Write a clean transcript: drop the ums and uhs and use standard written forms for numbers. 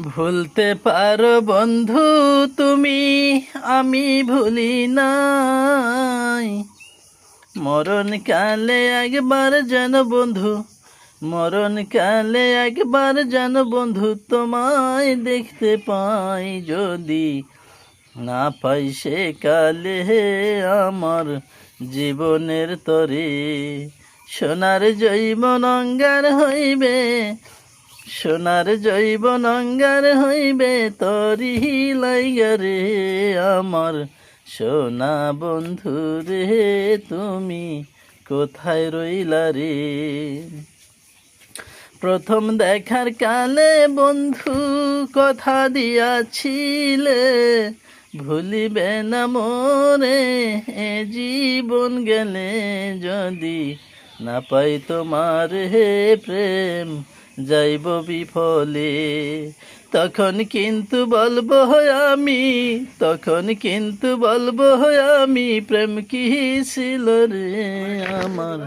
ভুলতে পারো বন্ধু তুমি, আমি ভুলি নাই। মরণকালে একবার যেন বন্ধু, মরণকালে একবার যেন বন্ধু তোমায় দেখতে পাই। যদি না পাই সে কালে আমার জীবনের তরে সোনার জৈবন অঙ্গার হইবে, সোনার জৈবন অঙ্গার হইবে তরি লাইগারে আমার সোনা বন্ধু রে, তুমি কোথায় রইলা রে। প্রথম দেখার কালে বন্ধু কথা দিয়াছিলে, ভুলিবে না মোরে এ জীবন গেলে। যদি না পাই তোমার হে প্রেম যাইব বিফলে। তখন কিন্তু বলবো আমি, তখন কিন্তু বলবো আমি প্রেম কি ছিল রে আমার।